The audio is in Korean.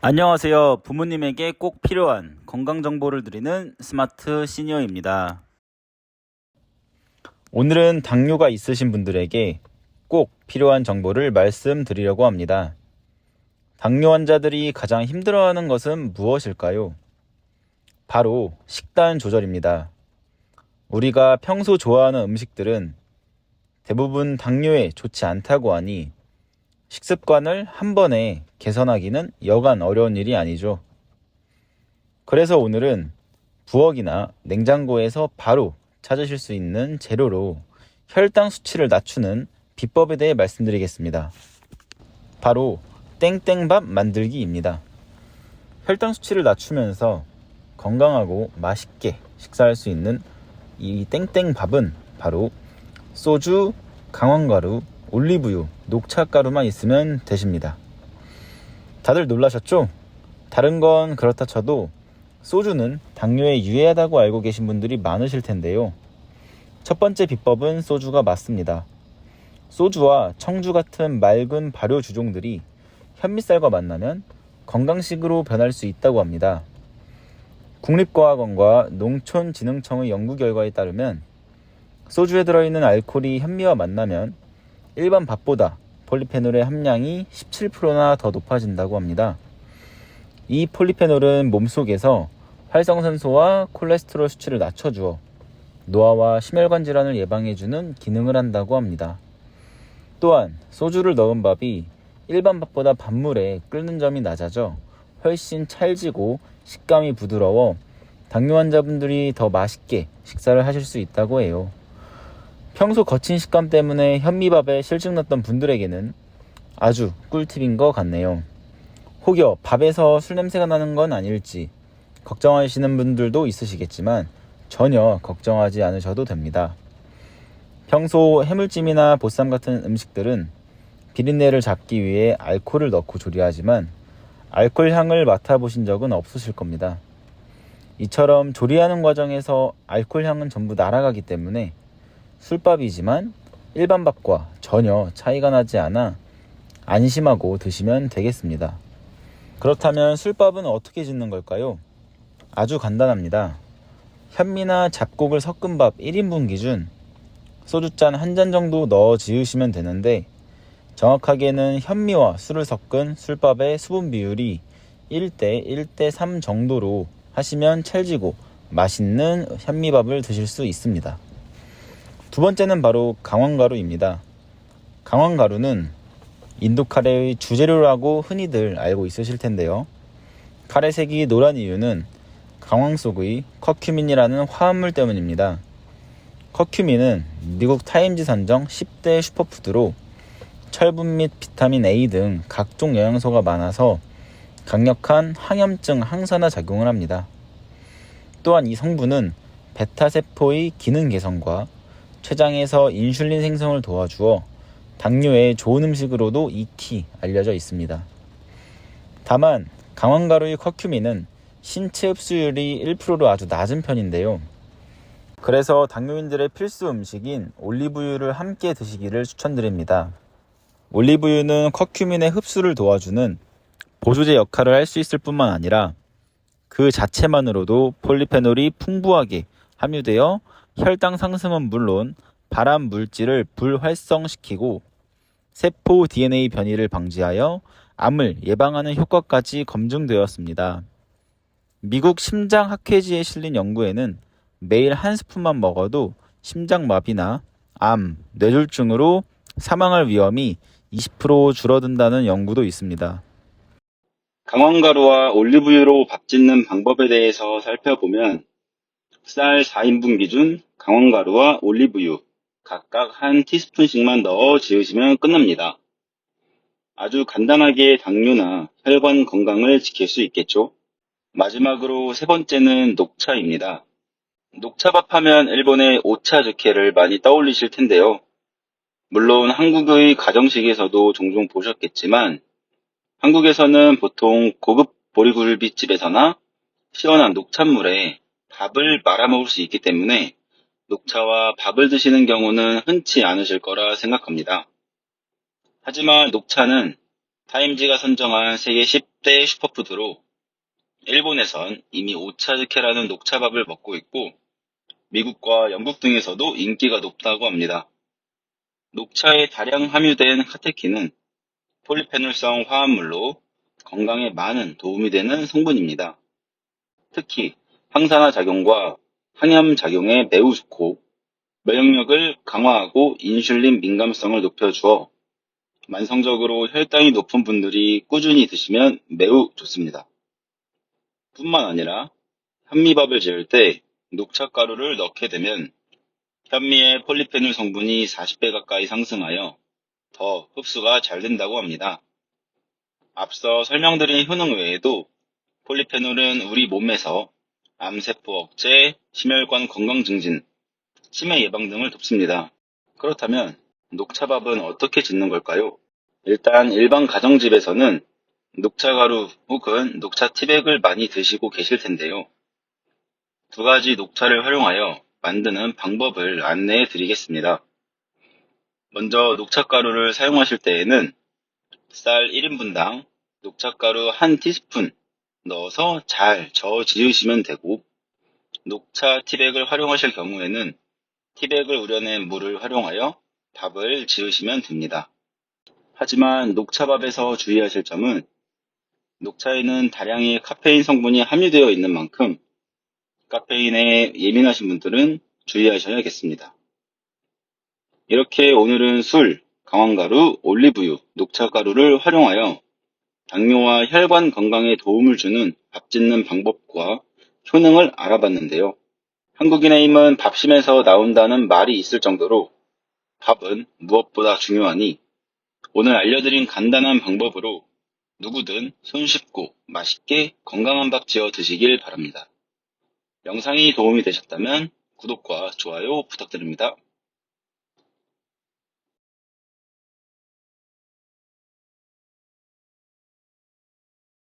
안녕하세요. 부모님에게 꼭 필요한 건강 정보를 드리는 스마트 시니어입니다. 오늘은 당뇨가 있으신 분들에게 꼭 필요한 정보를 말씀드리려고 합니다. 당뇨 환자들이 가장 힘들어하는 것은 무엇일까요? 바로 식단 조절입니다. 우리가 평소 좋아하는 음식들은 대부분 당뇨에 좋지 않다고 하니 식습관을 한 번에 개선하기는 여간 어려운 일이 아니죠. 그래서 오늘은 부엌이나 냉장고에서 바로 찾으실 수 있는 재료로 혈당 수치를 낮추는 비법에 대해 말씀드리겠습니다. 바로 땡땡밥 만들기입니다. 혈당 수치를 낮추면서 건강하고 맛있게 식사할 수 있는 이 땡땡밥은 바로 소주, 강황가루, 올리브유, 녹차가루만 있으면 되십니다. 다들 놀라셨죠? 다른 건 그렇다 쳐도 소주는 당뇨에 유해하다고 알고 계신 분들이 많으실 텐데요. 첫 번째 비법은 소주가 맞습니다. 소주와 청주 같은 맑은 발효 주종들이 현미쌀과 만나면 건강식으로 변할 수 있다고 합니다. 국립과학원과 농촌진흥청의 연구 결과에 따르면 소주에 들어있는 알코올이 현미와 만나면 일반 밥보다 폴리페놀의 함량이 17%나 더 높아진다고 합니다. 이 폴리페놀은 몸속에서 활성산소와 콜레스테롤 수치를 낮춰주어 노화와 심혈관 질환을 예방해주는 기능을 한다고 합니다. 또한 소주를 넣은 밥이 일반 밥보다 밥물에 끓는 점이 낮아져 훨씬 찰지고 식감이 부드러워 당뇨 환자분들이 더 맛있게 식사를 하실 수 있다고 해요. 평소 거친 식감 때문에 현미밥에 실증 났던 분들에게는 아주 꿀팁인 것 같네요. 혹여 밥에서 술 냄새가 나는 건 아닐지 걱정하시는 분들도 있으시겠지만 전혀 걱정하지 않으셔도 됩니다. 평소 해물찜이나 보쌈 같은 음식들은 비린내를 잡기 위해 알코올을 넣고 조리하지만 알코올 향을 맡아보신 적은 없으실 겁니다. 이처럼 조리하는 과정에서 알코올 향은 전부 날아가기 때문에 술밥이지만 일반 밥과 전혀 차이가 나지 않아 안심하고 드시면 되겠습니다. 그렇다면 술밥은 어떻게 짓는 걸까요? 아주 간단합니다. 현미나 잡곡을 섞은 밥 1인분 기준 소주잔 1잔 정도 넣어 지으시면 되는데 정확하게는 현미와 술을 섞은 술밥의 수분 비율이 1대 1대 3 정도로 하시면 찰지고 맛있는 현미밥을 드실 수 있습니다. 두 번째는 바로 강황가루입니다. 강황가루는 인도 카레의 주재료라고 흔히들 알고 있으실 텐데요. 카레색이 노란 이유는 강황 속의 커큐민이라는 화합물 때문입니다. 커큐민은 미국 타임지 선정 10대 슈퍼푸드로 철분 및 비타민 A 등 각종 영양소가 많아서 강력한 항염증 항산화 작용을 합니다. 또한 이 성분은 베타세포의 기능 개선과 췌장에서 인슐린 생성을 도와주어 당뇨에 좋은 음식으로도 익히 알려져 있습니다. 다만 강황가루의 커큐민은 신체 흡수율이 1%로 아주 낮은 편인데요. 그래서 당뇨인들의 필수 음식인 올리브유를 함께 드시기를 추천드립니다. 올리브유는 커큐민의 흡수를 도와주는 보조제 역할을 할 수 있을 뿐만 아니라 그 자체만으로도 폴리페놀이 풍부하게 함유되어 혈당 상승은 물론 발암 물질을 불활성시키고 세포 DNA 변이를 방지하여 암을 예방하는 효과까지 검증되었습니다. 미국 심장학회지에 실린 연구에는 매일 한 스푼만 먹어도 심장마비나 암, 뇌졸중으로 사망할 위험이 20% 줄어든다는 연구도 있습니다. 강황가루와 올리브유로 밥 짓는 방법에 대해서 살펴보면 쌀 4인분 기준 강황가루와 올리브유 각각 한 티스푼씩만 넣어 지으시면 끝납니다. 아주 간단하게 당뇨나 혈관 건강을 지킬 수 있겠죠. 마지막으로 세 번째는 녹차입니다. 녹차밥 하면 일본의 오차즈케를 많이 떠올리실 텐데요. 물론 한국의 가정식에서도 종종 보셨겠지만 한국에서는 보통 고급 보리굴비집에서나 시원한 녹찬물에 밥을 말아 먹을 수 있기 때문에 녹차와 밥을 드시는 경우는 흔치 않으실 거라 생각합니다. 하지만 녹차는 타임지가 선정한 세계 10대 슈퍼푸드로 일본에선 이미 오차즈케라는 녹차밥을 먹고 있고 미국과 영국 등에서도 인기가 높다고 합니다. 녹차에 다량 함유된 카테킨은 폴리페놀성 화합물로 건강에 많은 도움이 되는 성분입니다. 특히 항산화 작용과 항염 작용에 매우 좋고 면역력을 강화하고 인슐린 민감성을 높여주어 만성적으로 혈당이 높은 분들이 꾸준히 드시면 매우 좋습니다. 뿐만 아니라 현미밥을 지을 때 녹차가루를 넣게 되면 현미의 폴리페놀 성분이 40배 가까이 상승하여 더 흡수가 잘 된다고 합니다. 앞서 설명드린 효능 외에도 폴리페놀은 우리 몸에서 암세포 억제, 심혈관 건강 증진, 치매 예방 등을 돕습니다. 그렇다면 녹차밥은 어떻게 짓는 걸까요? 일단 일반 가정집에서는 녹차가루 혹은 녹차 티백을 많이 드시고 계실 텐데요. 두 가지 녹차를 활용하여 만드는 방법을 안내해 드리겠습니다. 먼저 녹차가루를 사용하실 때에는 쌀 1인분당 녹차가루 1티스푼 넣어서 잘 저어 지으시면 되고, 녹차 티백을 활용하실 경우에는 티백을 우려낸 물을 활용하여 밥을 지으시면 됩니다. 하지만 녹차밥에서 주의하실 점은 녹차에는 다량의 카페인 성분이 함유되어 있는 만큼 카페인에 예민하신 분들은 주의하셔야겠습니다. 이렇게 오늘은 술, 강황가루, 올리브유, 녹차가루를 활용하여 당뇨와 혈관 건강에 도움을 주는 밥 짓는 방법과 효능을 알아봤는데요. 한국인의 힘은 밥심에서 나온다는 말이 있을 정도로 밥은 무엇보다 중요하니 오늘 알려드린 간단한 방법으로 누구든 손쉽고 맛있게 건강한 밥 지어 드시길 바랍니다. 영상이 도움이 되셨다면 구독과 좋아요 부탁드립니다.